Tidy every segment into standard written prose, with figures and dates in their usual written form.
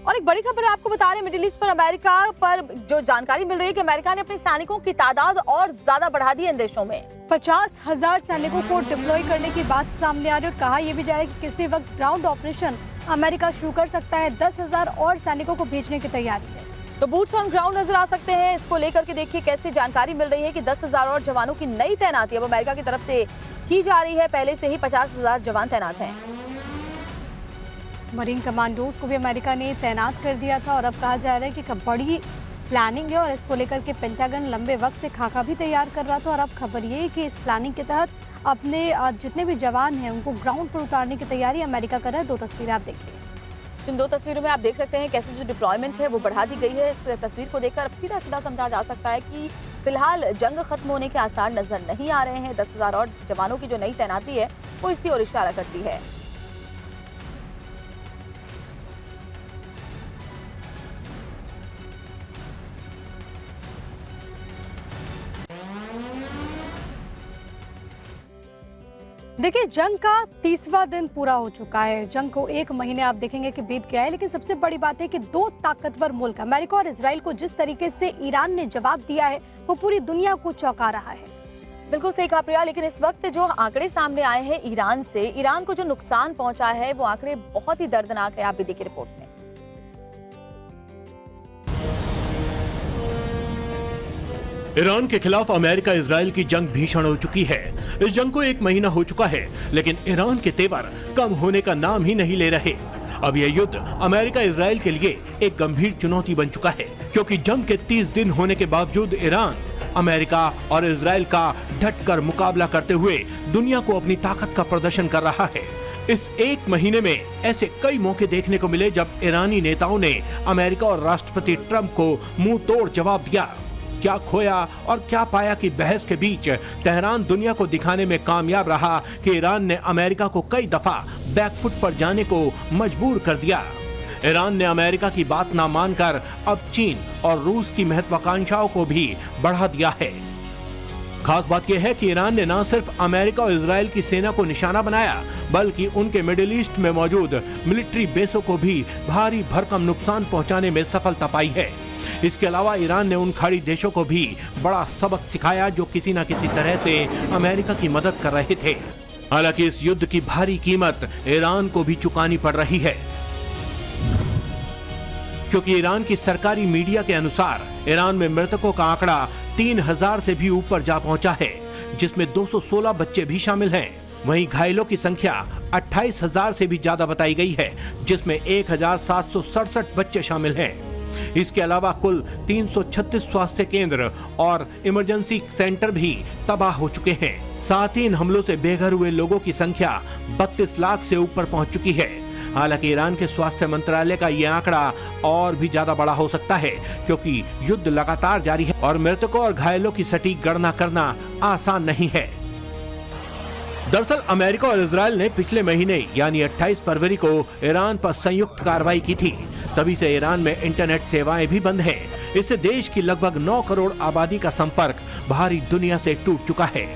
और एक बड़ी खबर आपको बता रहे हैं, मिडिल ईस्ट पर अमेरिका पर जो जानकारी मिल रही है कि अमेरिका ने अपने सैनिकों की तादाद और ज्यादा बढ़ा दी है इन देशों में। 50,000 सैनिकों को डिप्लॉय करने की बात सामने आ रही है और कहा यह भी जा रहा है कि किसी वक्त ग्राउंड ऑपरेशन अमेरिका शुरू कर सकता है। 10,000 और सैनिकों को भेजने की तैयारी है। तो बूट्स ऑन ग्राउंड नजर आ सकते हैं। इसको लेकर के देखिए कैसे जानकारी मिल रही है कि 10,000 और जवानों की नई तैनाती अब अमेरिका की तरफ से की जा रही है। पहले से ही 50,000 जवान तैनात हैं। मरीन कमांडोज को भी अमेरिका ने तैनात कर दिया था और अब कहा जा रहा है कि बड़ी प्लानिंग है और इसको लेकर के पेंटागन लंबे वक्त से खाका भी तैयार कर रहा था। और अब खबर ये है कि इस प्लानिंग के तहत अपने जितने भी जवान हैं उनको ग्राउंड पर उतारने की तैयारी अमेरिका कर रहा है। 2 तस्वीरें आप देखिए। इन 2 तस्वीरों में आप देख सकते हैं कैसे जो डिप्लॉयमेंट है वो बढ़ा दी गई है। इस तस्वीर को देखकर अब सीधा सीधा समझा जा सकता है कि फिलहाल जंग खत्म होने के आसार नजर नहीं आ रहे हैं। 10,000 और जवानों की जो नई तैनाती है वो इसी ओर इशारा करती है। देखिए, जंग का 30वां दिन पूरा हो चुका है। जंग को 1 महीने आप देखेंगे कि बीत गया है, लेकिन सबसे बड़ी बात है कि 2 ताकतवर मुल्क अमेरिका और इजराइल को जिस तरीके से ईरान ने जवाब दिया है वो पूरी दुनिया को चौंका रहा है। बिल्कुल सही कहा प्रिया, लेकिन इस वक्त जो आंकड़े सामने आए हैं ईरान से, ईरान को जो नुकसान पहुंचा है वो आंकड़े बहुत ही दर्दनाक है। आप भी देखिए रिपोर्ट में। ईरान के खिलाफ अमेरिका इजराइल की जंग भीषण हो चुकी है। इस जंग को 1 महीना हो चुका है, लेकिन ईरान के तेवर कम होने का नाम ही नहीं ले रहे। अब यह युद्ध अमेरिका इजराइल के लिए एक गंभीर चुनौती बन चुका है, क्योंकि जंग के 30 दिन होने के बावजूद ईरान अमेरिका और इजराइल का डटकर मुकाबला करते हुए दुनिया को अपनी ताकत का प्रदर्शन कर रहा है। इस 1 महीने में ऐसे कई मौके देखने को मिले जब ईरानी नेताओं ने अमेरिका और राष्ट्रपति ट्रंप को मुंह तोड़ जवाब दिया। क्या खोया और क्या पाया की बहस के बीच तेहरान दुनिया को दिखाने में कामयाब रहा कि ईरान ने अमेरिका को कई दफा बैकफुट पर जाने को मजबूर कर दिया। ईरान ने अमेरिका की बात ना मानकर अब चीन और रूस की महत्वाकांक्षाओं को भी बढ़ा दिया है। खास बात यह है कि ईरान ने न सिर्फ अमेरिका और इजराइल की सेना को निशाना बनाया, बल्कि उनके मिडिल ईस्ट में मौजूद मिलिट्री बेसों को भी भारी भरकम नुकसान पहुंचाने में सफलता पाई है। इसके अलावा ईरान ने उन खाड़ी देशों को भी बड़ा सबक सिखाया जो किसी न किसी तरह से अमेरिका की मदद कर रहे थे। हालांकि इस युद्ध की भारी कीमत ईरान को भी चुकानी पड़ रही है, क्योंकि ईरान की सरकारी मीडिया के अनुसार ईरान में मृतकों का आंकड़ा 3,000 से भी ऊपर जा पहुंचा है, जिसमें 216 बच्चे भी शामिल हैं। वहीं घायलों की संख्या 28,000 से भी ज्यादा बताई गई है, जिसमें 1,767 बच्चे शामिल हैं। इसके अलावा कुल 336 स्वास्थ्य केंद्र और इमरजेंसी सेंटर भी तबाह हो चुके हैं। साथ ही इन हमलों से बेघर हुए लोगों की संख्या 32 लाख से ऊपर पहुंच चुकी है। हालांकि ईरान के स्वास्थ्य मंत्रालय का यह आंकड़ा और भी ज्यादा बड़ा हो सकता है, क्योंकि युद्ध लगातार जारी है और मृतकों और घायलों की सटीक गणना करना आसान नहीं है। दरअसल अमेरिका और इजराइल ने पिछले महीने यानी 28 फरवरी को ईरान पर संयुक्त कार्रवाई की थी। तभी से ईरान में इंटरनेट सेवाएं भी बंद हैं। इससे देश की लगभग 9 करोड़ आबादी का संपर्क बाहरी दुनिया से टूट चुका है।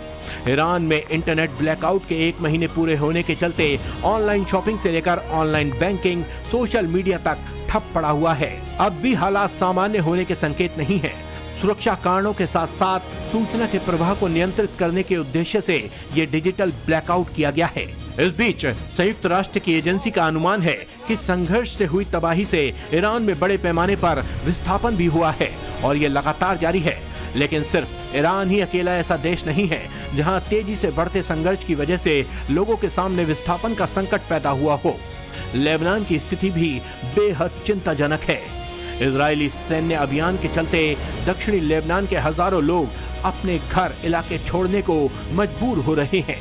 ईरान में इंटरनेट ब्लैकआउट के 1 महीने पूरे होने के चलते ऑनलाइन शॉपिंग से लेकर ऑनलाइन बैंकिंग, सोशल मीडिया तक ठप पड़ा हुआ है। अब भी हालात सामान्य होने के संकेत नहीं है। सुरक्षा कारणों के साथ साथ सूचना के प्रवाह को नियंत्रित करने के उद्देश्य से ये डिजिटल ब्लैकआउट किया गया है। इस बीच संयुक्त राष्ट्र की एजेंसी का अनुमान है कि संघर्ष से हुई तबाही से ईरान में बड़े पैमाने पर विस्थापन भी हुआ है और ये लगातार जारी है। लेकिन सिर्फ ईरान ही अकेला ऐसा देश नहीं है जहां तेजी से बढ़ते संघर्ष की वजह से लोगों के सामने विस्थापन का संकट पैदा हुआ हो। लेबनान की स्थिति भी बेहद चिंताजनक है। इजरायली सैन्य अभियान के चलते दक्षिणी लेबनान के हजारों लोग अपने घर इलाके छोड़ने को मजबूर हो रहे हैं।